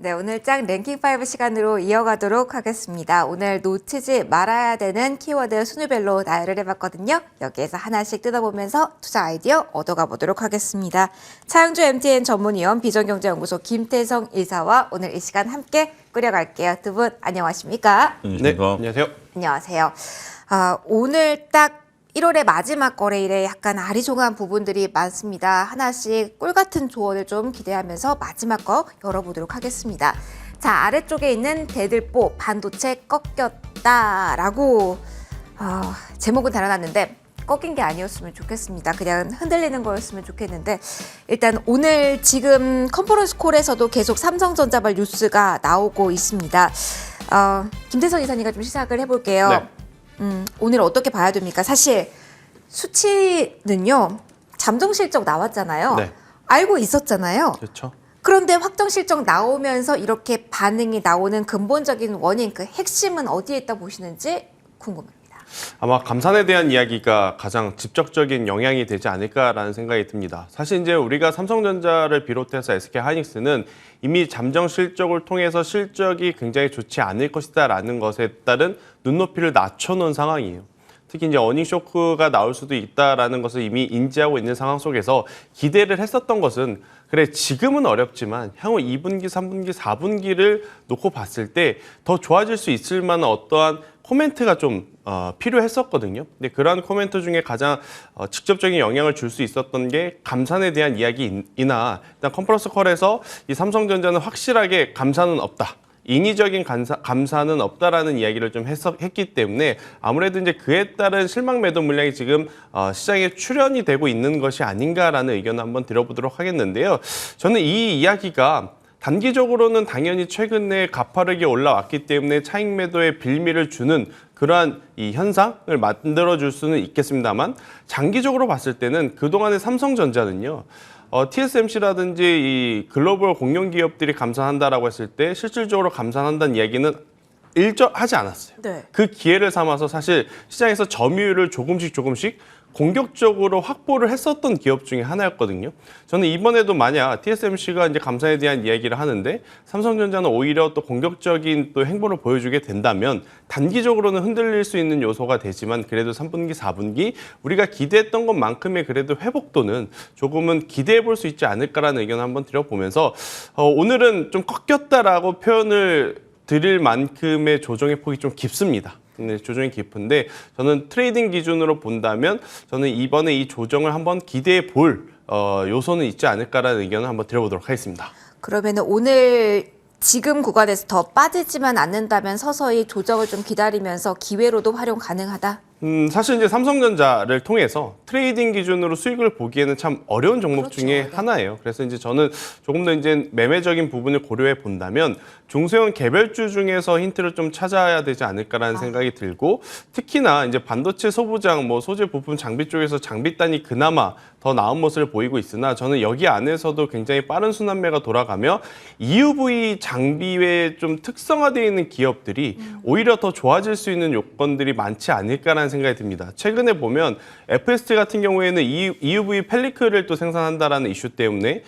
네, 오늘 짱 랭킹5 시간으로 이어가도록 하겠습니다. 오늘 놓치지 말아야 되는 키워드 순위별로 나열을 해봤거든요. 여기에서 하나씩 뜯어보면서 투자 아이디어 얻어가 보도록 하겠습니다. 차영주 MTN 전문위원 비전경제연구소 김태성 이사와 오늘 이 시간 함께 꾸려갈게요. 두 분 안녕하십니까? 네, 안녕하세요. 안녕하세요. 오늘 딱 1월의 마지막 거래일에 약간 아리송한 부분들이 많습니다. 하나씩 꿀 같은 조언을 좀 기대하면서 마지막 거 열어보도록 하겠습니다. 자, 아래쪽에 있는 대들보 반도체 꺾였다라고 제목은 달아놨는데 꺾인 게 아니었으면 좋겠습니다. 그냥 흔들리는 거였으면 좋겠는데 일단 오늘 지금 컨퍼런스 콜에서도 계속 삼성전자발 뉴스가 나오고 있습니다. 김태성 이사님과 좀 시작을 해볼게요. 네. 오늘 어떻게 봐야 됩니까? 사실 수치는요. 잠정 실적 나왔잖아요. 네. 알고 있었잖아요. 그렇죠. 그런데 확정 실적 나오면서 이렇게 반응이 나오는 근본적인 원인, 그 핵심은 어디에 있다 보시는지 궁금합니다. 아마 감산에 대한 이야기가 가장 직접적인 영향이 되지 않을까라는 생각이 듭니다. 사실 이제 우리가 삼성전자를 비롯해서 SK하이닉스는 이미 잠정 실적을 통해서 실적이 굉장히 좋지 않을 것이다라는 것에 따른 눈높이를 낮춰놓은 상황이에요. 특히 이제 어닝 쇼크가 나올 수도 있다라는 것을 이미 인지하고 있는 상황 속에서 기대를 했었던 것은 그래 지금은 어렵지만 향후 2분기, 3분기, 4분기를 놓고 봤을 때 더 좋아질 수 있을 만한 어떠한 코멘트가 좀 필요했었거든요. 근데 그러한 코멘트 중에 가장 직접적인 영향을 줄 수 있었던 게 감산에 대한 이야기이나 일단 컨퍼런스 콜에서 이 삼성전자는 확실하게 감산은 없다. 인위적인 감산은 없다라는 이야기를 좀 했기 때문에 아무래도 이제 그에 따른 실망 매도 물량이 지금 시장에 출현이 되고 있는 것이 아닌가라는 의견을 한번 드려보도록 하겠는데요. 저는 이 이야기가 단기적으로는 당연히 최근에 가파르게 올라왔기 때문에 차익 매도에 빌미를 주는 그러한 이 현상을 만들어줄 수는 있겠습니다만 장기적으로 봤을 때는 그동안의 삼성전자는요. TSMC라든지 이 글로벌 공룡 기업들이 감산한다라고 했을 때 실질적으로 감산한다는 이야기는 일절하지 않았어요. 네. 그 기회를 삼아서 사실 시장에서 점유율을 조금씩 공격적으로 확보를 했었던 기업 중에 하나였거든요. 저는 이번에도 만약 TSMC가 이제 감산에 대한 이야기를 하는데 삼성전자는 오히려 또 공격적인 또 행보를 보여주게 된다면 단기적으로는 흔들릴 수 있는 요소가 되지만 그래도 3분기, 4분기 우리가 기대했던 것만큼의 그래도 회복도는 조금은 기대해 볼 수 있지 않을까라는 의견을 한번 드려보면서 오늘은 좀 꺾였다라고 표현을 드릴 만큼의 조정의 폭이 좀 깊습니다. 네, 조정이 깊은데 저는 트레이딩 기준으로 본다면 저는 이번에 이 조정을 한번 기대해 볼 요소는 있지 않을까라는 의견을 한번 드려보도록 하겠습니다. 그러면 오늘 지금 구간에서 더 빠지지만 않는다면 서서히 조정을 좀 기다리면서 기회로도 활용 가능하다? 사실 이제 삼성전자를 통해서 트레이딩 기준으로 수익을 보기에는 참 어려운 종목 그렇죠. 중에 네. 하나예요. 그래서 이제 저는 조금 더 이제 매매적인 부분을 고려해 본다면 중소형 개별주 중에서 힌트를 좀 찾아야 되지 않을까라는 생각이 들고 특히나 이제 반도체 소부장, 소재 부품 장비 쪽에서 장비단이 그나마 더 나은 모습을 보이고 있으나 저는 여기 안에서도 굉장히 빠른 순환매가 돌아가며 EUV 장비에 좀 특성화되어 있는 기업들이 오히려 더 좋아질 수 있는 요건들이 많지 않을까라는 생각이 듭니다. 최근에 보면 FST 같은 경우에는 EUV 펠리클을 또 생산한다라는 이슈 때문에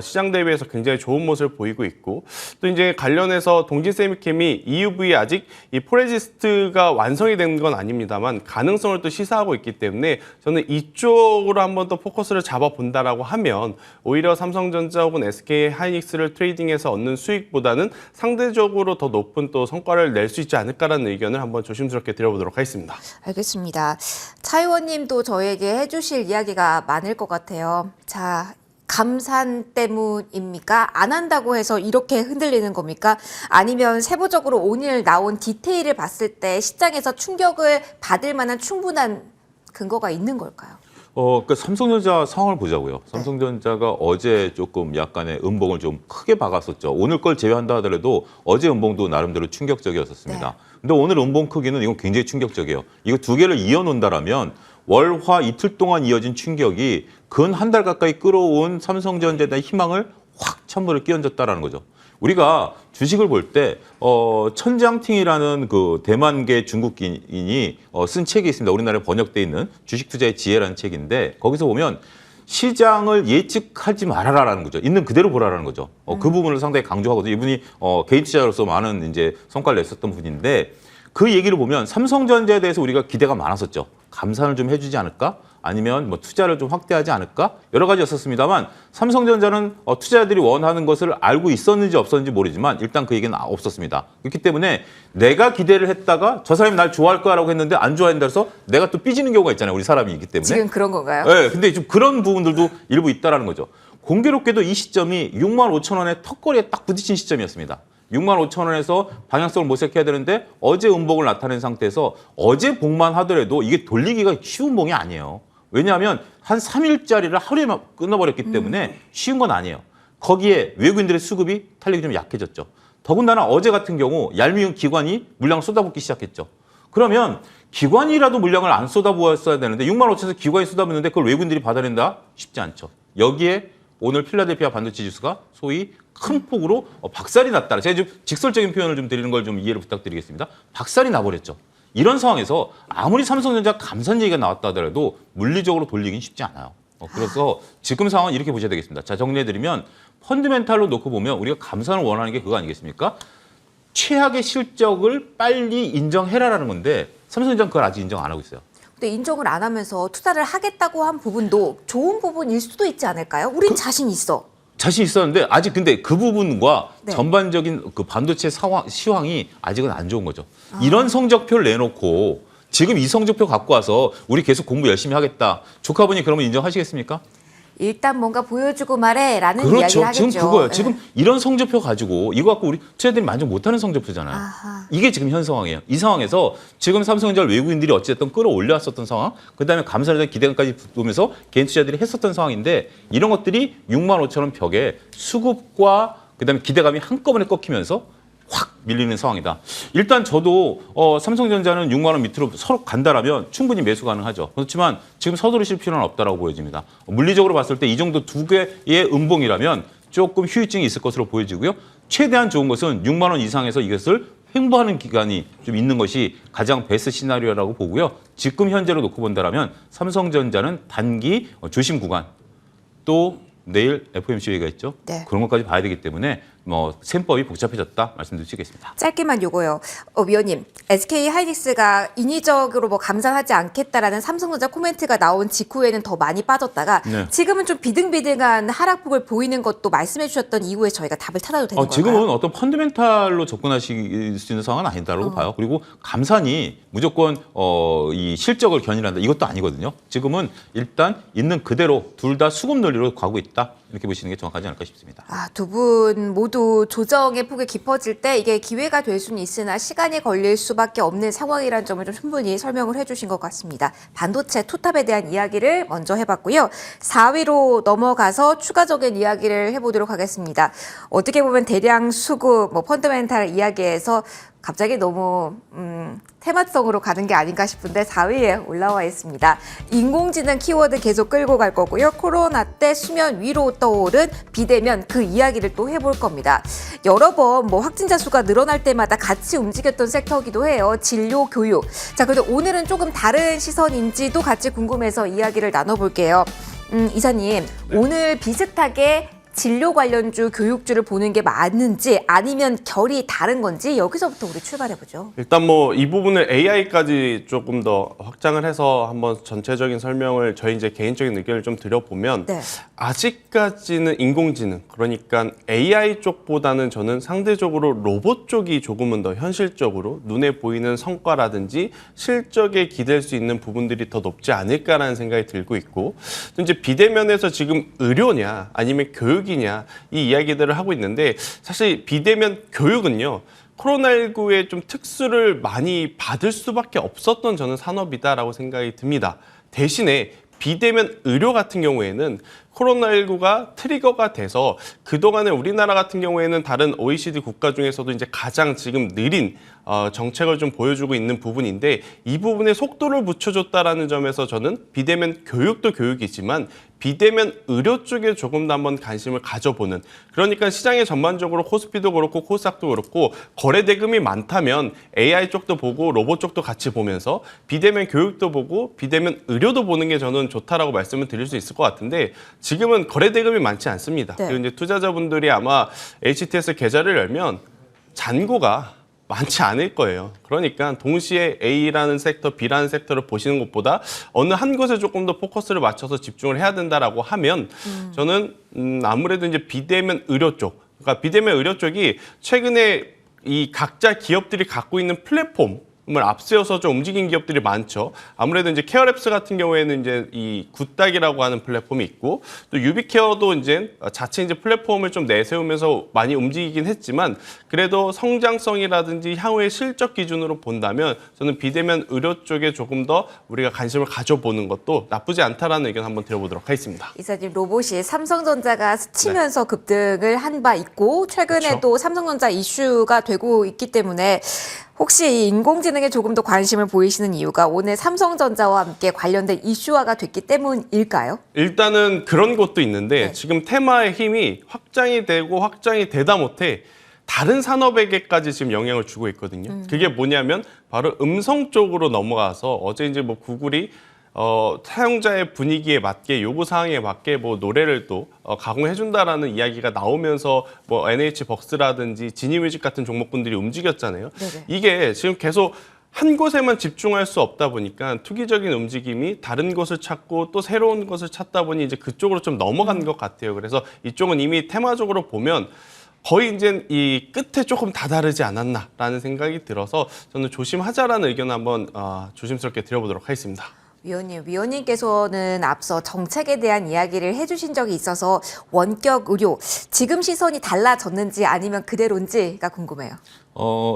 시장 대비해서 굉장히 좋은 모습을 보이고 있고 또 이제 관련해서 동진세미캠이 EUV에 아직 이 포레지스트가 완성이 된 건 아닙니다만 가능성을 또 시사하고 있기 때문에 저는 이쪽으로 한번 더 포커스를 잡아본다라고 하면 오히려 삼성전자 혹은 SK하이닉스를 트레이딩해서 얻는 수익보다는 상대적으로 더 높은 또 성과를 낼 수 있지 않을까라는 의견을 한번 조심스럽게 드려보도록 하겠습니다. 알겠습니다. 차 의원님도 저에게 해주실 이야기가 많을 것 같아요. 자, 감산 때문입니까? 안 한다고 해서 이렇게 흔들리는 겁니까? 아니면 세부적으로 오늘 나온 디테일을 봤을 때 시장에서 충격을 받을 만한 충분한 근거가 있는 걸까요? 그러니까 삼성전자 상황을 보자고요. 삼성전자가 어제 조금 약간의 음봉을 좀 크게 박았었죠. 오늘 걸 제외한다 하더라도 어제 음봉도 나름대로 충격적이었었습니다. 근데 오늘 음봉 크기는 이건 굉장히 충격적이에요. 이거 두 개를 이어놓는다라면 월, 화 이틀 동안 이어진 충격이 근 한 달 가까이 끌어온 삼성전자에 대한 희망을 확 찬물을 끼얹었다라는 거죠. 우리가 주식을 볼 때 천장팅이라는 그 대만계 중국인이 쓴 책이 있습니다. 우리나라에 번역돼 있는 주식 투자의 지혜라는 책인데 거기서 보면 시장을 예측하지 말아라라는 거죠. 있는 그대로 보라라는 거죠. 그 부분을 상당히 강조하거든요. 이분이 개인 투자자로서 많은 이제 성과를 냈었던 분인데 그 얘기를 보면 삼성전자에 대해서 우리가 기대가 많았었죠. 감산을 좀 해주지 않을까? 아니면 뭐 투자를 좀 확대하지 않을까? 여러 가지였었습니다만 삼성전자는 투자자들이 원하는 것을 알고 있었는지 없었는지 모르지만 일단 그 얘기는 없었습니다. 그렇기 때문에 내가 기대를 했다가 저 사람이 날 좋아할 거라고 했는데 안 좋아한다 해서 내가 또 삐지는 경우가 있잖아요. 우리 사람이기 때문에. 지금 그런 건가요? 네, 근데 좀 그런 부분들도 일부 있다라는 거죠. 공교롭게도 이 시점이 65,000원의 턱걸이에 딱 부딪힌 시점이었습니다. 65,000원에서 방향성을 모색해야 되는데 어제 음봉을 나타낸 상태에서 어제 봉만 하더라도 이게 돌리기가 쉬운 봉이 아니에요. 왜냐하면 한 3일짜리를 하루에 끊어버렸기 때문에 쉬운 건 아니에요. 거기에 외국인들의 수급이 탄력이 좀 약해졌죠. 더군다나 어제 같은 경우 얄미운 기관이 물량을 쏟아붓기 시작했죠. 그러면 기관이라도 물량을 안 쏟아부었어야 되는데 65,000원에서 기관이 쏟아붓는데 그걸 외국인들이 받아낸다? 쉽지 않죠. 여기에 오늘 필라델피아 반도체 지수가 소위 큰 폭으로 박살이 났다. 제가 좀 직설적인 표현을 좀 드리는 걸 좀 이해를 부탁드리겠습니다. 박살이 나버렸죠. 이런 상황에서 아무리 삼성전자 감산 얘기가 나왔다 하더라도 물리적으로 돌리긴 쉽지 않아요. 그래서 지금 상황은 이렇게 보셔야 되겠습니다. 자, 정리해드리면 펀드멘탈로 놓고 보면 우리가 감산을 원하는 게 그거 아니겠습니까? 최악의 실적을 빨리 인정해라라는 건데 삼성전자는 그걸 아직 인정 안 하고 있어요. 근데 인정을 안 하면서 투자를 하겠다고 한 부분도 좋은 부분일 수도 있지 않을까요? 우린 자신 있어. 자신 있었는데 아직 근데 그 부분과 네. 전반적인 그 반도체 시황이 아직은 안 좋은 거죠. 이런 성적표를 내놓고 지금 이 성적표 갖고 와서 우리 계속 공부 열심히 하겠다. 조카분이 그러면 인정하시겠습니까? 일단 뭔가 보여주고 말해라는 그렇죠. 이야기를 하겠죠. 지금 그거예요. 네. 지금 이런 성적표 가지고 이거 갖고 우리 투자자들이 만족 못하는 성적표잖아요. 아하. 이게 지금 현 상황이에요. 이 상황에서 지금 삼성전자를 외국인들이 어찌됐든 끌어올려왔었던 상황, 그다음에 감산에 대한 기대감까지 붙으면서 개인 투자들이 했었던 상황인데 이런 것들이 65,000원 벽에 수급과 그다음에 기대감이 한꺼번에 꺾이면서 확 밀리는 상황이다. 일단 저도 삼성전자는 6만 원 밑으로 서로 간다라면 충분히 매수 가능하죠. 그렇지만 지금 서두르실 필요는 없다라고 보여집니다. 물리적으로 봤을 때 이 정도 두 개의 음봉이라면 조금 휴유증이 있을 것으로 보여지고요. 최대한 좋은 것은 6만 원 이상에서 이것을 횡보하는 기간이 좀 있는 것이 가장 베스트 시나리오라고 보고요. 지금 현재로 놓고 본다라면 삼성전자는 단기 조심 구간 또 내일 FOMC가 있죠. 네. 그런 것까지 봐야 되기 때문에 뭐 셈법이 복잡해졌다 말씀드릴 수 있겠습니다. 짧게만 요거요. 위원님, SK 하이닉스가 인위적으로 뭐 감산하지 않겠다라는 삼성전자 코멘트가 나온 직후에는 더 많이 빠졌다가 네. 지금은 좀 비등비등한 하락폭을 보이는 것도 말씀해 주셨던 이후에 저희가 답을 찾아도 되는 건가요? 지금은 어떤 펀드멘탈로 접근하실 수 있는 상황은 아니다라고 봐요. 그리고 감산이 무조건 이 실적을 견인한다 이것도 아니거든요. 지금은 일단 있는 그대로 둘 다 수급 논리로 가고 있다. 이렇게 보시는 게 정확하지 않을까 싶습니다. 두 분 모두 조정의 폭이 깊어질 때 이게 기회가 될 수는 있으나 시간이 걸릴 수밖에 없는 상황이라는 점을 좀 충분히 설명을 해주신 것 같습니다. 반도체 투탑에 대한 이야기를 먼저 해봤고요. 4위로 넘어가서 추가적인 이야기를 해보도록 하겠습니다. 어떻게 보면 대량 수급, 펀드멘탈 이야기에서 갑자기 너무 테마성으로 가는 게 아닌가 싶은데 4위에 올라와 있습니다. 인공지능 키워드 계속 끌고 갈 거고요. 코로나 때 수면 위로 떠오른 비대면 그 이야기를 또 해볼 겁니다. 여러 번 확진자 수가 늘어날 때마다 같이 움직였던 섹터기도 해요. 진료, 교육. 자, 그래도 오늘은 조금 다른 시선인지도 같이 궁금해서 이야기를 나눠볼게요. 이사님, 네. 오늘 비슷하게 진료 관련주, 교육주를 보는 게 맞는지 아니면 결이 다른 건지 여기서부터 우리 출발해보죠. 일단 이 부분을 AI까지 조금 더 확장을 해서 한번 전체적인 설명을 저희 이제 개인적인 의견을 좀 드려보면 네. 아직까지는 인공지능 그러니까 AI 쪽보다는 저는 상대적으로 로봇 쪽이 조금은 더 현실적으로 눈에 보이는 성과라든지 실적에 기댈 수 있는 부분들이 더 높지 않을까라는 생각이 들고 있고 또 이제 비대면에서 지금 의료냐 아니면 교육이냐 이 이야기들을 하고 있는데 사실 비대면 교육은요. 코로나19의 좀 특수를 많이 받을 수밖에 없었던 저는 산업이다라고 생각이 듭니다. 대신에 비대면 의료 같은 경우에는 코로나19가 트리거가 돼서 그동안에 우리나라 같은 경우에는 다른 OECD 국가 중에서도 이제 가장 지금 느린 정책을 좀 보여주고 있는 부분인데 이 부분에 속도를 붙여줬다라는 점에서 저는 비대면 교육도 교육이지만 비대면 의료 쪽에 조금 더 한번 관심을 가져보는 그러니까 시장에 전반적으로 코스피도 그렇고 코스닥도 그렇고 거래 대금이 많다면 AI 쪽도 보고 로봇 쪽도 같이 보면서 비대면 교육도 보고 비대면 의료도 보는 게 저는 좋다라고 말씀을 드릴 수 있을 것 같은데 지금은 거래 대금이 많지 않습니다. 네. 그리고 이제 투자자분들이 아마 HTS 계좌를 열면 잔고가 많지 않을 거예요. 그러니까 동시에 A라는 섹터, B라는 섹터를 보시는 것보다 어느 한 곳에 조금 더 포커스를 맞춰서 집중을 해야 된다라고 하면 저는 아무래도 이제 비대면 의료 쪽, 그러니까 비대면 의료 쪽이 최근에 이 각자 기업들이 갖고 있는 플랫폼 을 앞세워서 좀 움직인 기업들이 많죠. 아무래도 이제 케어랩스 같은 경우에는 이제 이 굿닥이라고 하는 플랫폼이 있고 또 유비케어도 이제 자체 이제 플랫폼을 좀 내세우면서 많이 움직이긴 했지만 그래도 성장성이라든지 향후의 실적 기준으로 본다면 저는 비대면 의료 쪽에 조금 더 우리가 관심을 가져보는 것도 나쁘지 않다라는 의견 한번 드려보도록 하겠습니다. 이사님 로봇이 삼성전자가 스치면서 급등을 한 바 있고 최근에도 그렇죠. 삼성전자 이슈가 되고 있기 때문에 혹시 이 인공지능에 조금 더 관심을 보이시는 이유가 오늘 삼성전자와 함께 관련된 이슈화가 됐기 때문일까요? 일단은 그런 것도 있는데 네. 지금 테마의 힘이 확장이 되고 확장이 되다 못해 다른 산업에게까지 지금 영향을 주고 있거든요. 그게 뭐냐면 바로 음성 쪽으로 넘어가서 어제 이제 뭐 구글이 사용자의 분위기에 맞게 요구 사항에 맞게 뭐 노래를 또 가공해 준다라는 이야기가 나오면서 뭐 NH벅스라든지 지니뮤직 같은 종목군들이 움직였잖아요. 네네. 이게 지금 계속 한 곳에만 집중할 수 없다 보니까 투기적인 움직임이 다른 곳을 찾고 또 새로운 것을 찾다 보니 이제 그쪽으로 좀 넘어간 것 같아요. 그래서 이쪽은 이미 테마적으로 보면 거의 이제 이 끝에 조금 다다르지 않았나라는 생각이 들어서 저는 조심하자라는 의견을 한번 조심스럽게 드려보도록 하겠습니다. 위원님께서는 앞서 정책에 대한 이야기를 해주신 적이 있어서 원격 의료 지금 시선이 달라졌는지 아니면 그대로인지가 궁금해요.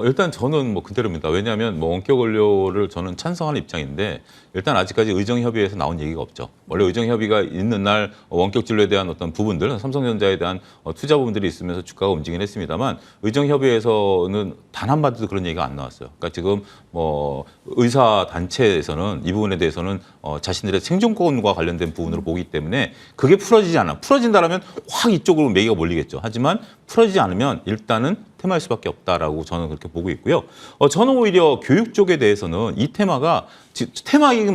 일단 저는 뭐 그대로입니다. 왜냐하면 뭐 원격 의료를 저는 찬성하는 입장인데 일단 아직까지 의정협의회에서 나온 얘기가 없죠. 원래 의정협의가 있는 날 원격 진료에 대한 어떤 부분들, 삼성전자에 대한 투자 부분들이 있으면서 주가가 움직이긴 했습니다만 의정협의회에서는 단 한마디도 그런 얘기가 안 나왔어요. 그러니까 지금 뭐 의사 단체에서는 이 부분에 대해서는 자신들의 생존권과 관련된 부분으로 보기 때문에 그게 풀어진다라면 확 이쪽으로 매기가 몰리겠죠. 하지만 풀어지지 않으면 일단은 테마일 수밖에 없다라고 저는 그렇게 보고 있고요. 저는 오히려 교육 쪽에 대해서는 이 테마가 테마인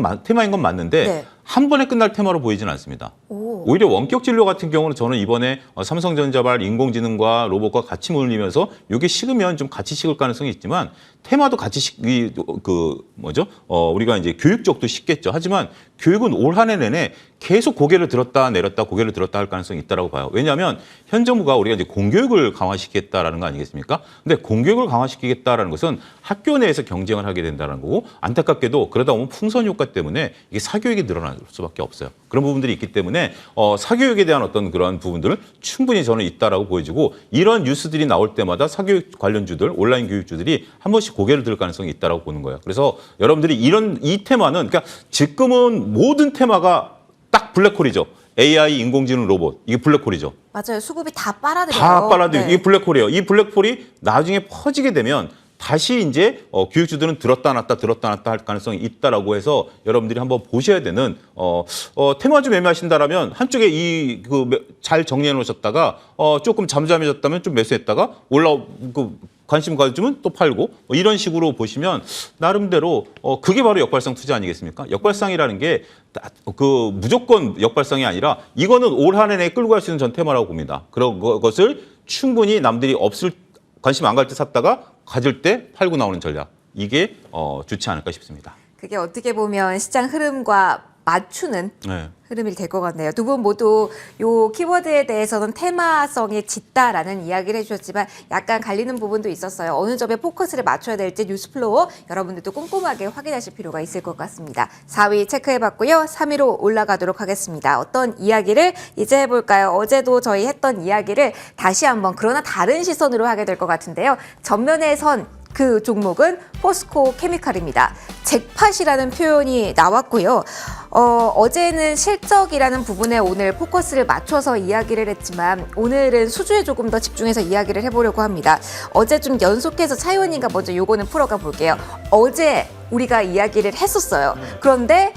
건 맞는데 네. 한 번에 끝날 테마로 보이지는 않습니다. 오히려 원격 진료 같은 경우는 저는 이번에 삼성전자발 인공지능과 로봇과 같이 몰리면서 이게 식으면 좀 같이 식을 가능성이 있지만 테마도 같이 우리가 이제 교육 쪽도 식겠죠. 하지만 교육은 올 한 해 내내 계속 고개를 들었다 내렸다 고개를 들었다 할 가능성이 있다라고 봐요. 왜냐하면 현 정부가 우리가 이제 공교육을 강화시키겠다라는 거 아니겠습니까? 근데 공교육을 강화시키겠다라는 것은 학교 내에서 경쟁을 하게 된다는 거고 안타깝게도 그러다 보면 풍선 효과 때문에 이게 사교육이 늘어날 수밖에 없어요. 그런 부분들이 있기 때문에 사교육에 대한 어떤 그런 부분들을 충분히 저는 있다라고 보여지고 이런 뉴스들이 나올 때마다 사교육 관련주들, 온라인 교육주들이 한 번씩 고개를 들 가능성이 있다라고 보는 거예요. 그래서 여러분들이 이 테마는 그러니까 지금은 모든 테마가 딱 블랙홀이죠. AI, 인공지능, 로봇 이게 블랙홀이죠. 맞아요. 수급이 다 빨아들여요. 다 빨아들여요. 네. 이게 블랙홀이에요. 이 블랙홀이 나중에 퍼지게 되면 다시 이제 교육주들은 들었다 놨다 할 가능성이 있다라고 해서 여러분들이 한번 보셔야 되는 테마 좀 매매하신다라면 한쪽에 잘 정리해 놓으셨다가 조금 잠잠해졌다면 좀 매수했다가 관심 가지면 또 팔고 이런 식으로 보시면 나름대로 그게 바로 역발상 투자 아니겠습니까? 역발상이라는 게 무조건 역발상이 아니라 이거는 올 한 해 내에 끌고 갈 수 있는 전 테마라고 봅니다. 그런 것을 충분히 남들이 관심 안 갈 때 샀다가 가질 때 팔고 나오는 전략. 이게 좋지 않을까 싶습니다. 그게 어떻게 보면 시장 흐름과 맞추는 네. 흐름이 될 것 같네요. 두 분 모두 요 키워드에 대해서는 테마성이 짙다라는 이야기를 해주셨지만 약간 갈리는 부분도 있었어요. 어느 점에 포커스를 맞춰야 될지 뉴스플로우 여러분들도 꼼꼼하게 확인하실 필요가 있을 것 같습니다. 4위 체크해봤고요. 3위로 올라가도록 하겠습니다. 어떤 이야기를 이제 해볼까요? 어제도 저희 했던 이야기를 다시 한번 그러나 다른 시선으로 하게 될 것 같은데요. 전면에 선 그 종목은 포스코 케미칼입니다. 잭팟이라는 표현이 나왔고요. 어제는 실적이라는 부분에 오늘 포커스를 맞춰서 이야기를 했지만 오늘은 수주에 조금 더 집중해서 이야기를 해보려고 합니다. 어제 좀 연속해서 차 의원님과 먼저 요거는 풀어가 볼게요. 어제 우리가 이야기를 했었어요. 그런데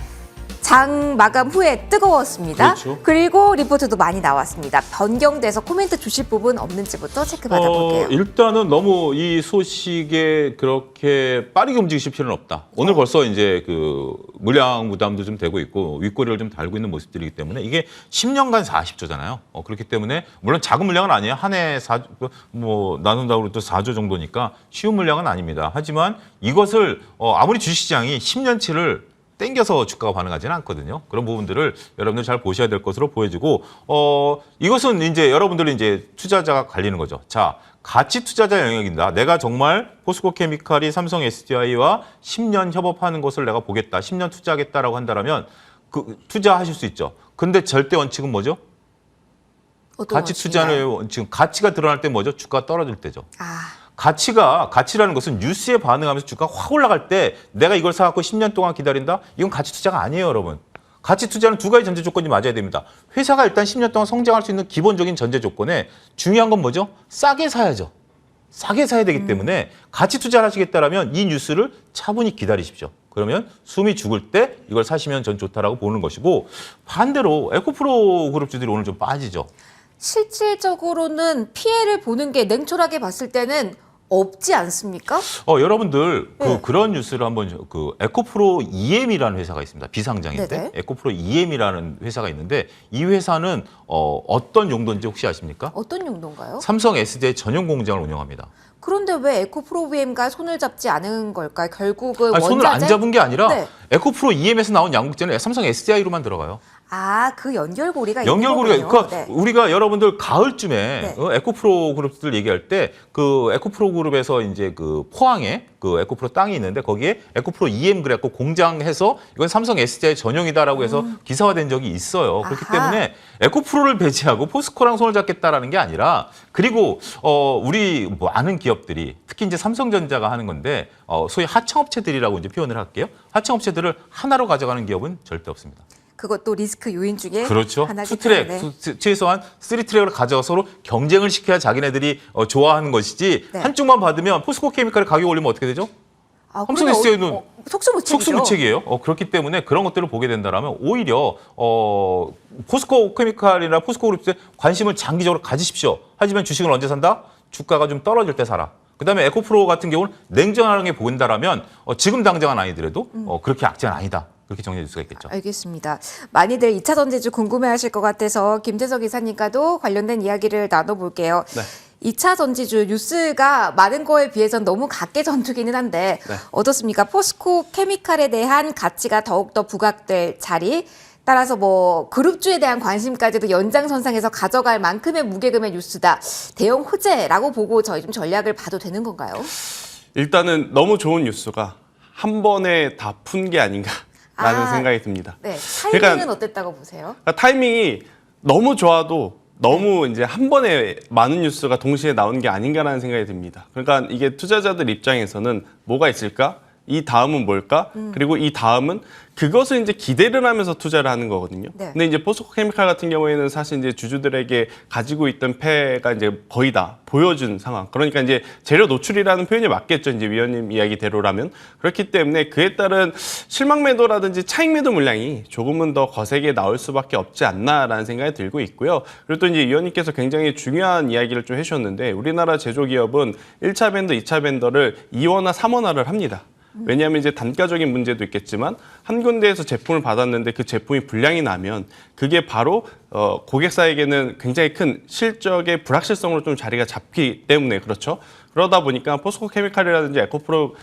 장 마감 후에 뜨거웠습니다. 그렇죠. 그리고 리포트도 많이 나왔습니다. 변경돼서 코멘트 주실 부분 없는지부터 체크 받아볼게요. 일단은 너무 이 소식에 그렇게 빠르게 움직이실 필요는 없다. 오늘 벌써 이제 그 물량 부담도 좀 되고 있고 윗꼬리를 좀 달고 있는 모습들이기 때문에 이게 10년간 40조잖아요. 그렇기 때문에 물론 작은 물량은 아니에요. 한 해 뭐 나눈다고 해도 4조 정도니까 쉬운 물량은 아닙니다. 하지만 이것을 아무리 주식시장이 10년치를 땡겨서 주가가 반응하지는 않거든요. 그런 부분들을 여러분들 잘 보셔야 될 것으로 보여지고, 이것은 이제 여러분들이 이제 투자자가 갈리는 거죠. 자, 가치 투자자 영역이다. 내가 정말 포스코 케미칼이 삼성 SDI와 10년 협업하는 것을 내가 보겠다. 10년 투자하겠다라고 한다면 그 투자하실 수 있죠. 근데 절대 원칙은 뭐죠? 가치 투자의 원칙은 가치가 드러날 때 뭐죠? 주가가 떨어질 때죠. 가치라는 것은 뉴스에 반응하면서 주가가 확 올라갈 때 내가 이걸 사갖고 10년 동안 기다린다? 이건 가치 투자가 아니에요, 여러분. 가치 투자는 두 가지 전제 조건이 맞아야 됩니다. 회사가 일단 10년 동안 성장할 수 있는 기본적인 전제 조건에 중요한 건 뭐죠? 싸게 사야죠. 싸게 사야 되기 때문에 가치 투자를 하시겠다면 이 뉴스를 차분히 기다리십시오. 그러면 숨이 죽을 때 이걸 사시면 전 좋다라고 보는 것이고, 반대로 에코프로 그룹주들이 오늘 좀 빠지죠. 실질적으로는 피해를 보는 게 냉철하게 봤을 때는 없지 않습니까? 여러분들 네. 그런 뉴스를 한번 에코프로 EM이라는 회사가 있습니다. 비상장인데 네네. 에코프로 EM이라는 회사가 있는데 이 회사는 어떤 용도인지 혹시 아십니까? 어떤 용도인가요? 삼성 SDI 전용 공장을 운영합니다. 그런데 왜 에코프로비엠과 손을 잡지 않은 걸까요? 결국은 아니, 손을 안 원자재? 잡은 게 아니라 네. 에코프로 EM에서 나온 양극재는 삼성 SDI로만 들어가요. 그 연결고리가 연결고리가 있는 거군요. 그러니까 우리가 여러분들 가을쯤에 네. 에코프로 그룹들 얘기할 때 그 에코프로 그룹에서 이제 그 포항에 그 에코프로 땅이 있는데 거기에 에코프로 EM 그래갖고 공장해서 이건 삼성 SDI 전용이다라고 해서 기사화된 적이 있어요. 그렇기 아하. 때문에 에코프로를 배제하고 포스코랑 손을 잡겠다라는 게 아니라, 그리고 우리 많은 기업들이 특히 이제 삼성전자가 하는 건데 소위 하청업체들이라고 이제 표현을 할게요. 하청업체들을 하나로 가져가는 기업은 절대 없습니다. 그것도 리스크 요인 중에 그렇죠. 하나기 투트랙, 때문에. 최소한 3트랙을 가져가서 서로 경쟁을 시켜야 자기네들이 좋아하는 것이지, 네. 한쪽만 받으면 포스코 케미칼의 가격 올리면 어떻게 되죠? 삼성 SDI는 속수무책이죠. 속수무책이에요. 그렇기 때문에 그런 것들을 보게 된다면 오히려 포스코 케미칼이나 포스코 그룹에 관심을 장기적으로 가지십시오. 하지만 주식을 언제 산다? 주가가 좀 떨어질 때 사라. 그다음에 에코프로 같은 경우는 냉정하게 보인다라면 지금 당장은 아니더라도 그렇게 악재는 아니다. 그렇게 정리해 줄 수가 있겠죠. 알겠습니다. 많이들 2차 전지주 궁금해하실 것 같아서 김재석 이사님과도 관련된 이야기를 나눠볼게요. 네. 2차 전지주 뉴스가 많은 거에 비해선 너무 각계전투기는 한데 네. 어떻습니까? 포스코 케미칼에 대한 가치가 더욱더 부각될 자리, 따라서 뭐 그룹주에 대한 관심까지도 연장선상에서 가져갈 만큼의 무게금의 뉴스다. 대형 호재라고 보고 저희 좀 전략을 봐도 되는 건가요? 일단은 너무 좋은 뉴스가 한 번에 다 푼 게 아닌가라는 생각이 듭니다. 네, 타이밍은 그러니까 어땠다고 보세요? 타이밍이 너무 좋아도 너무 이제 한 번에 많은 뉴스가 동시에 나오는 게 아닌가라는 생각이 듭니다. 그러니까 이게 투자자들 입장에서는 뭐가 있을까? 이 다음은 뭘까? 그리고 이 다음은 그것을 이제 기대를 하면서 투자를 하는 거거든요. 네. 근데 이제 포스코 케미칼 같은 경우에는 사실 이제 주주들에게 가지고 있던 패가 이제 거의 다 보여준 상황. 그러니까 이제 재료 노출이라는 표현이 맞겠죠. 이제 위원님 이야기대로라면. 그렇기 때문에 그에 따른 실망 매도라든지 차익 매도 물량이 조금은 더 거세게 나올 수밖에 없지 않나라는 생각이 들고 있고요. 그리고 또 이제 위원님께서 굉장히 중요한 이야기를 좀 해주셨는데, 우리나라 제조기업은 1차 벤더, 2차 벤더를 2원화, 3원화를 합니다. 왜냐하면 이제 단가적인 문제도 있겠지만 한 군데에서 제품을 받았는데 그 제품이 불량이 나면 그게 바로 고객사에게는 굉장히 큰 실적의 불확실성으로 좀 자리가 잡기 때문에 그렇죠. 그러다 보니까 포스코 케미칼이라든지 에코프로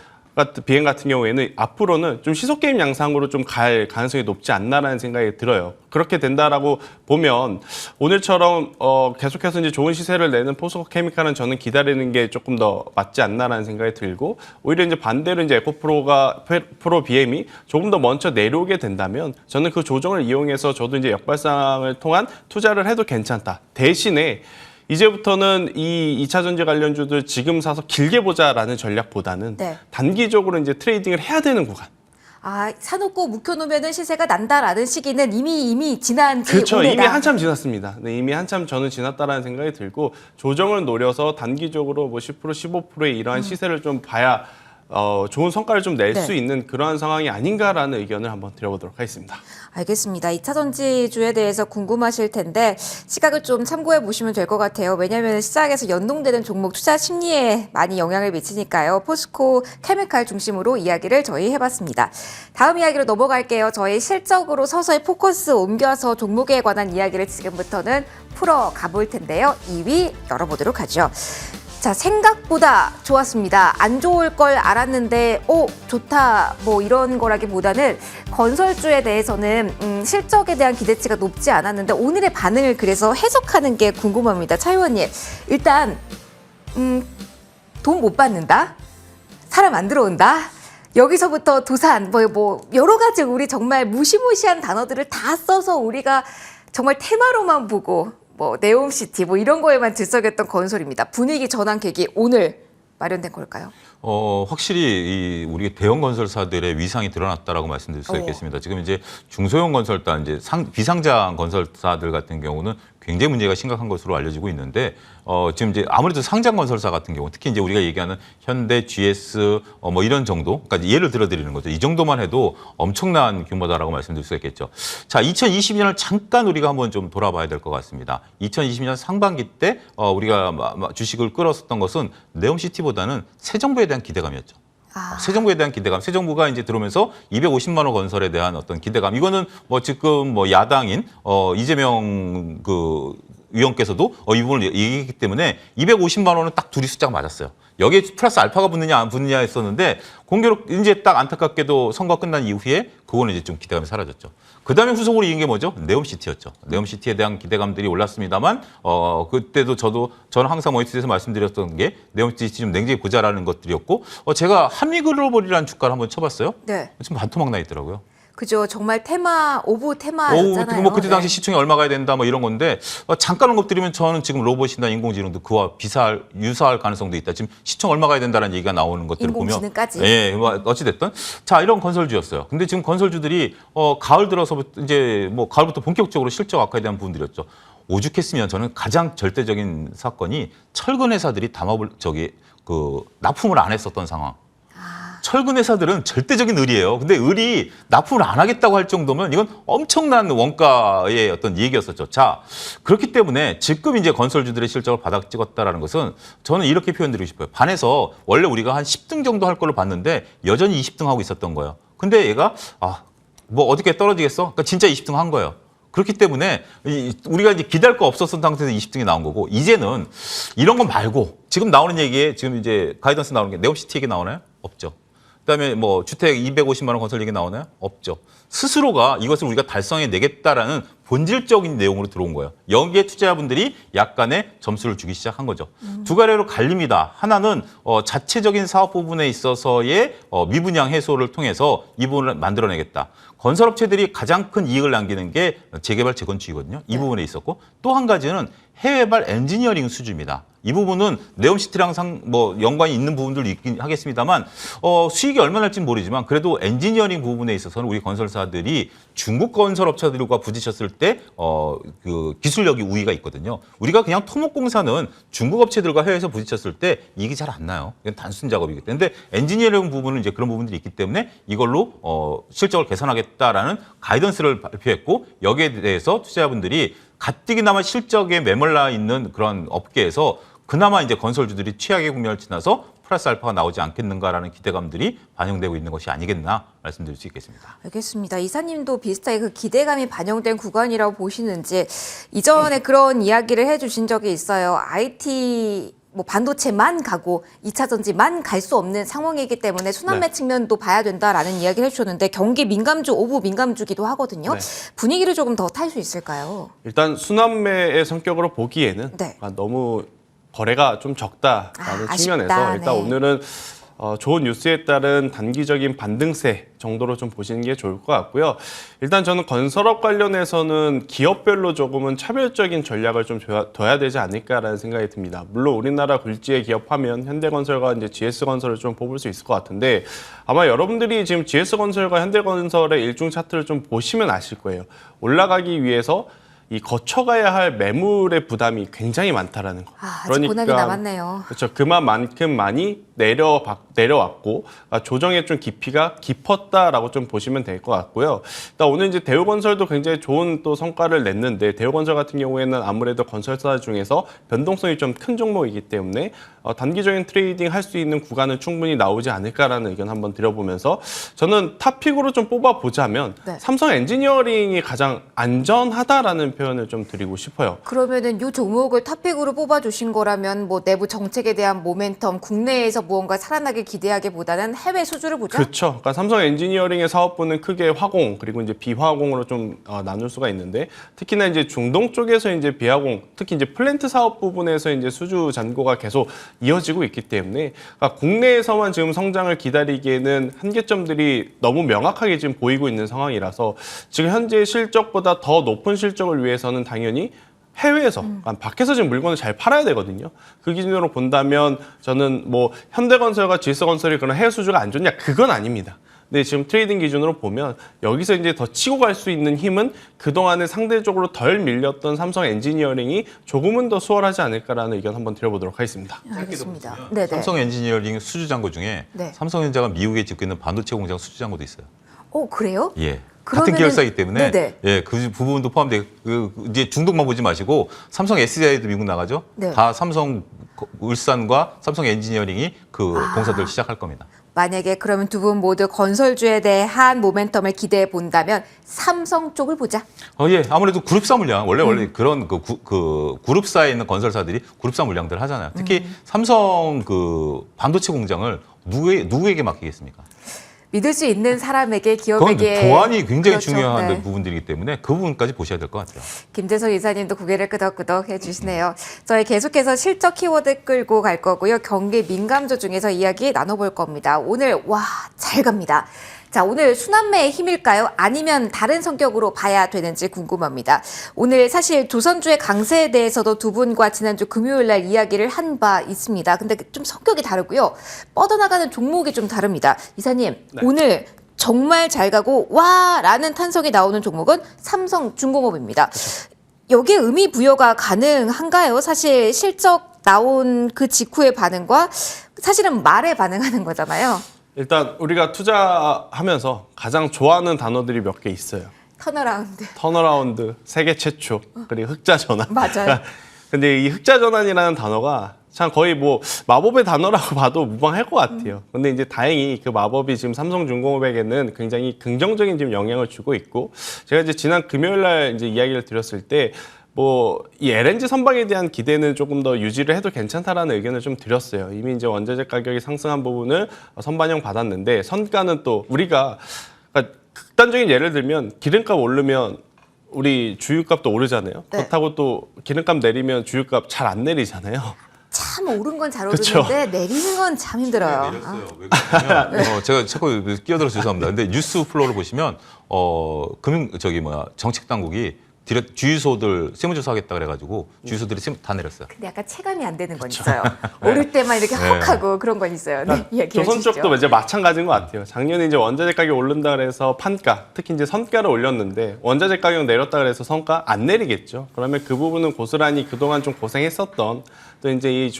비행 같은 경우에는 앞으로는 좀 시속 게임 양상으로 좀 갈 가능성이 높지 않나라는 생각이 들어요. 그렇게 된다라고 보면 오늘처럼 계속해서 이제 좋은 시세를 내는 포스코 케미칼은 저는 기다리는 게 조금 더 맞지 않나라는 생각이 들고, 오히려 이제 반대로 이제 프로 BM이 조금 더 먼저 내려오게 된다면 저는 그 조정을 이용해서 저도 이제 역발상을 통한 투자를 해도 괜찮다. 대신에 이제부터는 이 2차 전지 관련주들 지금 사서 길게 보자라는 전략보다는 네. 단기적으로 이제 트레이딩을 해야 되는 구간. 사놓고 묵혀놓으면 시세가 난다라는 시기는 이미 지난 지 그렇죠. 오래다. 이미 한참 지났습니다. 네, 이미 한참 저는 지났다라는 생각이 들고 조정을 노려서 단기적으로 뭐 10%, 15%의 이러한 시세를 좀 봐야 좋은 성과를 좀 낼 수 네. 있는 그러한 상황이 아닌가라는 의견을 한번 드려보도록 하겠습니다. 알겠습니다. 2차 전지주에 대해서 궁금하실 텐데 시각을 좀 참고해 보시면 될 것 같아요. 왜냐하면 시장에서 연동되는 종목 투자 심리에 많이 영향을 미치니까요. 포스코 케미칼 중심으로 이야기를 저희 해봤습니다. 다음 이야기로 넘어갈게요. 저희 실적으로 서서히 포커스 옮겨서 종목에 관한 이야기를 지금부터는 풀어 가볼 텐데요. 2위 열어보도록 하죠. 자, 생각보다 좋았습니다. 안 좋을 걸 알았는데, 좋다, 뭐 이런 거라기보다는 건설주에 대해서는 실적에 대한 기대치가 높지 않았는데 오늘의 반응을 그래서 해석하는 게 궁금합니다. 차 의원님, 일단 돈 못 받는다? 사람 안 들어온다? 여기서부터 도산, 뭐 여러 가지 우리 정말 무시무시한 단어들을 다 써서 우리가 정말 테마로만 보고 뭐 네옴시티 뭐 이런 거에만 들썩였던 건설입니다. 분위기 전환 계기 오늘 마련된 걸까요? 확실히 우리 대형 건설사들의 위상이 드러났다라고 말씀드릴 수 있겠습니다. 지금 이제 중소형 건설사, 이제 비상장 건설사들 같은 경우는 굉장히 문제가 심각한 것으로 알려지고 있는데 지금 이제 아무래도 상장 건설사 같은 경우 특히 이제 우리가 얘기하는 현대, GS 뭐 이런 정도, 그러니까 예를 들어드리는 거죠. 이 정도만 해도 엄청난 규모다라고 말씀드릴 수 있겠죠. 자, 2022년을 잠깐 우리가 한번 좀 돌아봐야 될 것 같습니다. 2022년 상반기 때 우리가 주식을 끌었었던 것은 네옴시티보다는 새 정부에 대한 기대감이었죠. 새 정부에 대한 기대감, 새 정부가 이제 들어오면서 250만 원 건설에 대한 어떤 기대감. 이거는 뭐 지금 뭐 야당인 이재명 의원께서도 이 부분을 얘기했기 때문에 250만 원은 딱 둘이 숫자가 맞았어요. 여기에 플러스 알파가 붙느냐 안 붙느냐 했었는데 공교롭 이제 딱 안타깝게도 선거 끝난 이후에 그거는 이제 좀 기대감이 사라졌죠. 그다음에 후속으로 이긴 게 뭐죠? 네옴시티였죠. 네옴시티에 대한 기대감들이 올랐습니다만 그때도 저는 항상 모니터에서 말씀드렸던 게 네옴시티 좀 냉정히 보자라는 것들이었고 제가 한미글로벌이라는 주가를 한번 쳐봤어요. 네. 지금 반토막 나 있더라고요. 그죠. 정말 오브 테마였잖아요. 뭐 그때 당시 네. 시총이 얼마 가야 된다 뭐 이런 건데 잠깐 언급드리면 저는 지금 로봇이나 인공지능도 그와 유사할 가능성도 있다. 지금 시총 얼마 가야 된다는 얘기가 나오는 것들을 보면 인공지능까지. 예, 뭐 어찌 됐든 자 이런 건설주였어요. 근데 지금 건설주들이 가을 들어서부터 이제 뭐 가을부터 본격적으로 실적 악화에 대한 부분들이었죠. 오죽했으면 저는 가장 절대적인 사건이 철근 회사들이 납품을 안 했었던 상황. 철근 회사들은 절대적인 의리예요. 근데 의리 납품을 안 하겠다고 할 정도면 이건 엄청난 원가의 어떤 얘기였었죠. 자, 그렇기 때문에 지금 이제 건설주들의 실적을 바닥 찍었다라는 것은 저는 이렇게 표현드리고 싶어요. 반에서 원래 우리가 한 10등 정도 할 걸로 봤는데 여전히 20등 하고 있었던 거예요. 근데 얘가 뭐 어떻게 떨어지겠어? 그러니까 진짜 20등 한 거예요. 그렇기 때문에 우리가 이제 기대할 거 없었던 상태에서 20등이 나온 거고 이제는 이런 거 말고 지금 나오는 얘기에 지금 이제 가이던스 나오는 게 네옴시티 얘기 나오나요? 없죠. 그다음에 뭐 주택 250만 원 건설 얘기 나오나요? 없죠. 스스로가 이것을 우리가 달성해 내겠다라는 본질적인 내용으로 들어온 거예요. 여기에 투자자분들이 약간의 점수를 주기 시작한 거죠. 두 가지로 갈립니다. 하나는 자체적인 사업 부분에 있어서의 미분양 해소를 통해서 이 부분을 만들어내겠다. 건설업체들이 가장 큰 이익을 남기는 게 재개발 재건축이거든요. 이 부분에 있었고 또 한 가지는 해외발 엔지니어링 수주입니다. 이 부분은 네옴시티랑 연관이 있는 부분들도 있긴 하겠습니다만 수익이 얼마나 날지는 모르지만 그래도 엔지니어링 부분에 있어서는 우리 건설사들이 중국 건설업체들과 부딪혔을 때 그 기술력이 우위가 있거든요. 우리가 그냥 토목공사는 중국 업체들과 해외에서 부딪혔을 때 이익이 잘 안 나요. 이건 단순 작업이기 때문에. 근데 엔지니어링 부분은 이제 그런 부분들이 있기 때문에 이걸로 실적을 개선하겠다라는 가이던스를 발표했고 여기에 대해서 투자자분들이 가뜩이나마 실적에 매몰라 있는 그런 업계에서 그나마 이제 건설주들이 최악의 국면을 지나서 플러스 알파가 나오지 않겠는가라는 기대감들이 반영되고 있는 것이 아니겠나 말씀드릴 수 있겠습니다. 알겠습니다. 이사님도 비슷하게 그 기대감이 반영된 구간이라고 보시는지 이전에 그런 이야기를 해주신 적이 있어요. IT 뭐 반도체만 가고 2차 전지만 갈 수 없는 상황이기 때문에 순환매 측면도 봐야 된다라는 이야기를 해주셨는데 경기 민감주, 오브 민감주기도 하거든요. 분위기를 조금 더 탈 수 있을까요? 일단 순환매의 성격으로 보기에는 너무 거래가 좀 적다라는 측면에서 일단 오늘은 좋은 뉴스에 따른 단기적인 반등세 정도로 좀 보시는 게 좋을 것 같고요. 일단 저는 건설업 관련해서는 기업별로 조금은 차별적인 전략을 좀 둬야 되지 않을까라는 생각이 듭니다. 물론 우리나라 굴지의 기업 하면 현대건설과 이제 GS건설을 좀 뽑을 수 있을 것 같은데 아마 여러분들이 지금 GS건설과 현대건설의 일중 차트를 좀 보시면 아실 거예요. 올라가기 위해서 이 거쳐가야 할 매물의 부담이 굉장히 많다라는 거. 아직 고난이 남았네요. 그렇죠. 그만큼 많이 내려왔고 조정의 좀 깊이가 깊었다라고 좀 보시면 될 것 같고요. 일단 오늘 이제 대우건설도 굉장히 좋은 또 성과를 냈는데 대우건설 같은 경우에는 아무래도 건설사 중에서 변동성이 좀 큰 종목이기 때문에 단기적인 트레이딩 할 수 있는 구간은 충분히 나오지 않을까라는 의견 한번 드려보면서 저는 탑픽으로 좀 뽑아보자면 네. 삼성 엔지니어링이 가장 안전하다라는 표현을 좀 드리고 싶어요. 그러면은 이 종목을 탑픽으로 뽑아주신 거라면 뭐 내부 정책에 대한 모멘텀, 국내에서 무언가 살아나길 기대하기보다는 해외 수주를 보자. 그렇죠. 그러니까 삼성 엔지니어링의 사업부는 크게 화공 그리고 이제 비화공으로 좀 나눌 수가 있는데 특히나 이제 중동 쪽에서 이제 비화공, 특히 이제 플랜트 사업 부분에서 이제 수주 잔고가 계속 이어지고 있기 때문에 그러니까 국내에서만 지금 성장을 기다리기에는 한계점들이 너무 명확하게 지금 보이고 있는 상황이라서 지금 현재 실적보다 더 높은 실적을 위해서는 당연히 해외에서, 밖에서 지금 물건을 잘 팔아야 되거든요. 그 기준으로 본다면 저는 뭐 현대건설과 GS건설이 그런 해외 수주가 안 좋냐? 그건 아닙니다. 근데 지금 트레이딩 기준으로 보면 여기서 이제 더 치고 갈 수 있는 힘은 그동안에 상대적으로 덜 밀렸던 삼성 엔지니어링이 조금은 더 수월하지 않을까라는 의견 한번 드려보도록 하겠습니다. 알겠습니다. 네네. 삼성 엔지니어링 수주 잔고 중에 네. 삼성전자가 미국에 짓고 있는 반도체 공장 수주 잔고도 있어요. 그래요? 예. 같은 계열사이기 때문에 네네. 예, 그 부분도 포함돼 이제 중동만 보지 마시고 삼성 SDI도 미국 나가죠. 네. 다 삼성 울산과 삼성 엔지니어링이 그 공사들을 시작할 겁니다. 만약에 그러면 두 분 모두 건설주에 대한 모멘텀을 기대해 본다면 삼성 쪽을 보자. 예, 아무래도 그룹사 물량 원래 그런 그 그룹사에 있는 건설사들이 그룹사 물량들 하잖아요. 특히 삼성 그 반도체 공장을 누구에게 맡기겠습니까? 믿을 수 있는 사람에게, 그건 기업에게. 보안이 굉장히 그렇죠. 중요한 네. 부분들이기 때문에 그 부분까지 보셔야 될 것 같아요. 김재석 이사님도 고개를 끄덕끄덕 해주시네요. 저희 계속해서 실적 키워드 끌고 갈 거고요. 경기 민감주 중에서 이야기 나눠볼 겁니다. 오늘 잘 갑니다. 자, 오늘 순환매의 힘일까요? 아니면 다른 성격으로 봐야 되는지 궁금합니다. 오늘 사실 조선주의 강세에 대해서도 두 분과 지난주 금요일 날 이야기를 한 바 있습니다. 근데 좀 성격이 다르고요. 뻗어나가는 종목이 좀 다릅니다. 이사님, 네. 오늘 정말 잘 가고 라는 탄성이 나오는 종목은 삼성중공업입니다. 여기에 의미 부여가 가능한가요? 사실 실적 나온 그 직후의 반응과 사실은 말에 반응하는 거잖아요. 일단 우리가 투자하면서 가장 좋아하는 단어들이 몇 개 있어요. 턴어라운드. 턴어라운드, 세계 최초, 그리고 흑자 전환. 맞아요. 근데 이 흑자 전환이라는 단어가 참 거의 뭐 마법의 단어라고 봐도 무방할 것 같아요. 근데 이제 다행히 그 마법이 지금 삼성중공업에게는 굉장히 긍정적인 지금 영향을 주고 있고 제가 이제 지난 금요일 날 이제 이야기를 드렸을 때 이 LNG 선박에 대한 기대는 조금 더 유지를 해도 괜찮다라는 의견을 좀 드렸어요. 이미 이제 원자재 가격이 상승한 부분을 선반영 받았는데 선가는 또 우리가 그러니까 극단적인 예를 들면 기름값 오르면 우리 주유값도 오르잖아요. 네. 그렇다고 또 기름값 내리면 주유값 잘 안 내리잖아요. 참 오른 건 잘 그쵸. 오르는데 내리는 건 참 힘들어요. 내렸어요. 왜 그러냐면 제가 자꾸 끼어들어서 죄송합니다. 근데 뉴스 플로우를 보시면 정책 당국이 주유소들 세무조사 하겠다 그래가지고 주유소들이 다 내렸어요. 근데 약간 체감이 안 되는 건 있어요. 오를 때만 이렇게 헉하고 그런 건 있어요. 네, 이야기해 조선 주시죠. 쪽도 이제 마찬가지인 것 같아요. 작년에 이제 원자재 가격이 오른다 그래서 판가, 특히 이제 선가를 올렸는데 원자재 가격 내렸다 그래서 선가 안 내리겠죠. 그러면 그 부분은 고스란히 그동안 좀 고생했었던 또 이제 이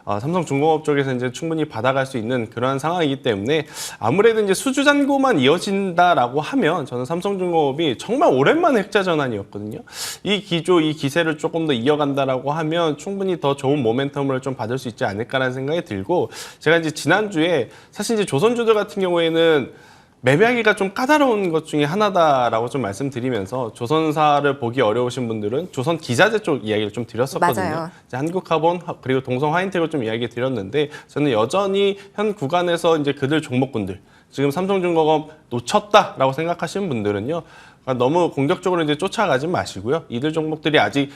삼성중공업 쪽에서 이제 충분히 받아갈 수 있는 그러한 상황이기 때문에 아무래도 이제 수주 잔고만 이어진다라고 하면 저는 삼성중공업이 정말 오랜만에 흑자 전환이었거든요. 이 기세를 조금 더 이어간다라고 하면 충분히 더 좋은 모멘텀을 좀 받을 수 있지 않을까라는 생각이 들고 제가 이제 지난주에 사실 이제 조선주들 같은 경우에는 매매하기가 좀 까다로운 것 중에 하나다라고 좀 말씀드리면서 조선사를 보기 어려우신 분들은 조선 기자재 쪽 이야기를 좀 드렸었거든요. 맞아요. 이제 한국카본 그리고 동성 화인텍을 좀 이야기 드렸는데 저는 여전히 현 구간에서 이제 그들 종목군들 지금 삼성중공업 놓쳤다라고 생각하시는 분들은요. 그러니까 너무 공격적으로 이제 쫓아가지 마시고요. 이들 종목들이 아직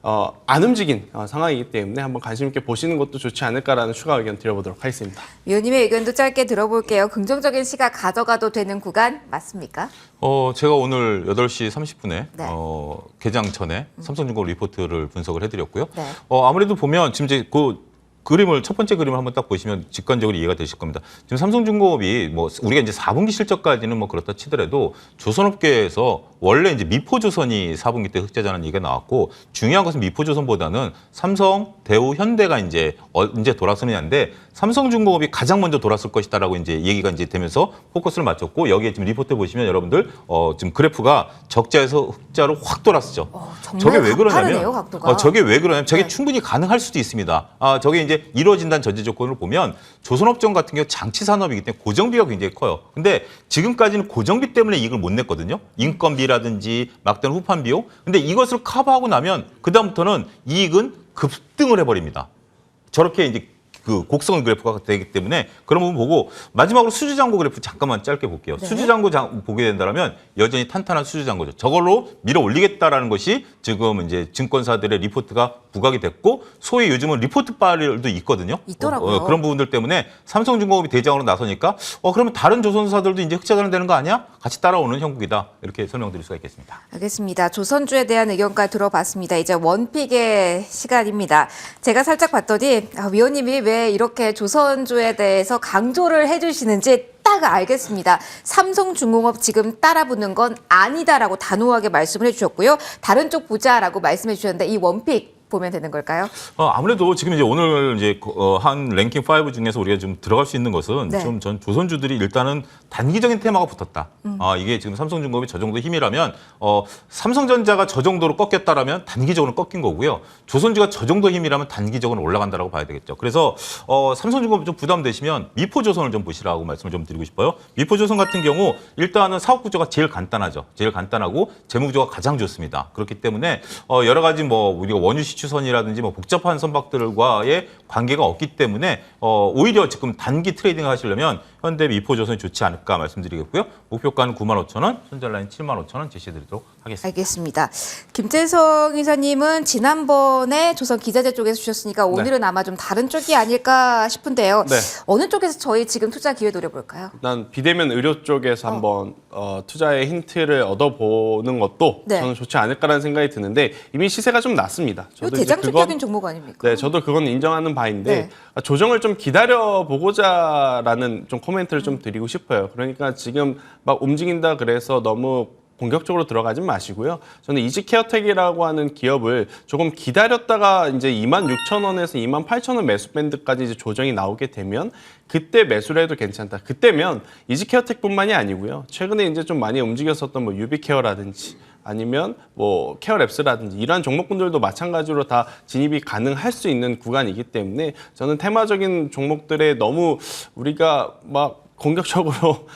안 움직인 상황이기 때문에 한번 관심 있게 보시는 것도 좋지 않을까라는 추가 의견 드려보도록 하겠습니다. 위원님의 의견도 짧게 들어볼게요. 긍정적인 시각 가져가도 되는 구간 맞습니까? 제가 오늘 8시 30분에 네. 개장 전에 삼성중공업 리포트를 분석을 해드렸고요. 네. 아무래도 보면 지금 이제 첫 번째 그림을 한번 딱 보시면 직관적으로 이해가 되실 겁니다. 지금 삼성중공업이 뭐 우리가 이제 4분기 실적까지는 뭐 그렇다 치더라도 조선업계에서 원래 이제 미포조선이 4분기 때 흑자자는 얘기가 나왔고 중요한 것은 미포조선보다는 삼성, 대우, 현대가 이제 언제 돌아서느냐인데 삼성중공업이 가장 먼저 돌았을 것이다라고 이제 얘기가 이제 되면서 포커스를 맞췄고 여기에 지금 리포트 보시면 여러분들 지금 그래프가 적자에서 흑자로 확 돌았죠. 정말 저게 왜 그러냐면 가파르네요, 각도가. 저게 왜 그러냐면 저게 네. 충분히 가능할 수도 있습니다. 저게 이제 이루어진다는 전제 조건을 보면 조선업종 같은 경우 장치 산업이기 때문에 고정비가 굉장히 커요. 근데 지금까지는 고정비 때문에 이익을 못 냈거든요. 인건비라든지 막대한 후판 비용. 근데 이것을 커버하고 나면 그다음부터는 이익은 급등을 해버립니다. 저렇게 이제 그 곡선 그래프가 되기 때문에 그런 부분 보고 마지막으로 수주잔고 그래프 잠깐만 짧게 볼게요. 네. 수주잔고 보게 된다면 여전히 탄탄한 수주잔고죠. 저걸로 밀어 올리겠다라는 것이 지금 이제 증권사들의 리포트가 부각이 됐고 소위 요즘은 리포트 바들도 있거든요. 있더라고요. 그런 부분들 때문에 삼성중공업이 대장으로 나서니까 그러면 다른 조선사들도 이제 흑자자는 되는 거 아니야? 같이 따라오는 형국이다. 이렇게 설명드릴 수가 있겠습니다. 알겠습니다. 조선주에 대한 의견까지 들어봤습니다. 이제 원픽의 시간입니다. 제가 살짝 봤더니 위원님이 왜 이렇게 조선주에 대해서 강조를 해주시는지 딱 알겠습니다. 삼성중공업 지금 따라붙는 건 아니다라고 단호하게 말씀을 해주셨고요. 다른 쪽 보자라고 말씀해 주셨는데 이 원픽 보면 되는 걸까요? 아무래도 지금 이제 오늘 이제 한 랭킹 5 중에서 우리가 좀 들어갈 수 있는 것은 네. 좀 전 조선주들이 일단은 단기적인 테마가 붙었다. 이게 지금 삼성중공업이 저 정도 힘이라면 삼성전자가 저 정도로 꺾였다라면 단기적으로 꺾인 거고요. 조선주가 저 정도 힘이라면 단기적으로 올라간다라고 봐야 되겠죠. 그래서 삼성중공업이 좀 부담되시면 미포조선을 좀 보시라고 말씀을 좀 드리고 싶어요. 미포조선 같은 경우 일단은 사업 구조가 제일 간단하죠. 제일 간단하고 재무 구조가 가장 좋습니다. 그렇기 때문에 여러 가지 뭐 우리가 원유 시추선이라든지 뭐 복잡한 선박들과의 관계가 없기 때문에 오히려 지금 단기 트레이딩 하시려면 현대 미포조선이 좋지 않을까 말씀드리겠고요. 목표가는 95,000원, 손절라인 75,000원 제시해드리도록 하겠습니다. 알겠습니다. 김재성 이사님은 지난번에 조선 기자재 쪽에서 주셨으니까 오늘은 아마 좀 다른 쪽이 아닐까 싶은데요. 네. 어느 쪽에서 저희 지금 투자 기회 노려볼까요? 일단 비대면 의료 쪽에서 한번 투자의 힌트를 얻어보는 것도 네. 저는 좋지 않을까라는 생각이 드는데 이미 시세가 좀 났습니다. 이거 저도 이제 대장적인 종목 아닙니까? 네, 저도 그건 인정하는 바인데 네. 조정을 좀 기다려 보고자라는 좀 코멘트를 좀 드리고 싶어요. 그러니까 지금 막 움직인다 그래서 너무 공격적으로 들어가지 마시고요. 저는 이지케어텍이라고 하는 기업을 조금 기다렸다가 이제 26,000원에서 28,000원 매수 밴드까지 이제 조정이 나오게 되면 그때 매수를 해도 괜찮다. 그때면 이지케어텍뿐만이 아니고요. 최근에 이제 좀 많이 움직였었던 뭐 유비케어라든지 아니면 뭐 케어랩스라든지 이러한 종목군들도 마찬가지로 다 진입이 가능할 수 있는 구간이기 때문에 저는 테마적인 종목들에 너무 우리가 막 공격적으로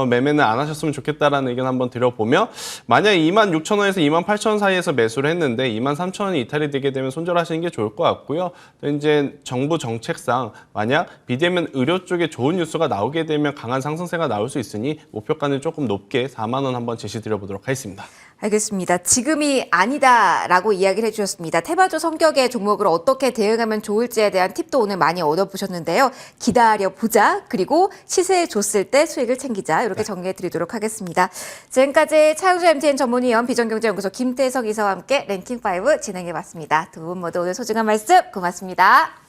매매는 안 하셨으면 좋겠다라는 의견 한번 드려보며 만약 26,000원에서 28,000원 사이에서 매수를 했는데 23,000원이 이탈이 되게 되면 손절하시는 게 좋을 것 같고요. 또 이제 정부 정책상 만약 비대면 의료 쪽에 좋은 뉴스가 나오게 되면 강한 상승세가 나올 수 있으니 목표가는 조금 높게 4만 원 한번 제시 드려보도록 하겠습니다. 알겠습니다. 지금이 아니다라고 이야기를 해주셨습니다. 테마주 성격의 종목을 어떻게 대응하면 좋을지에 대한 팁도 오늘 많이 얻어보셨는데요. 기다려보자, 그리고 시세에 줬을 때 수익을 챙기자, 이렇게 정리해드리도록 하겠습니다. 지금까지 차영주 MTN 전문위원 비전경제연구소 김태성 이사와 함께 랭킹5 진행해봤습니다. 두 분 모두 오늘 소중한 말씀 고맙습니다.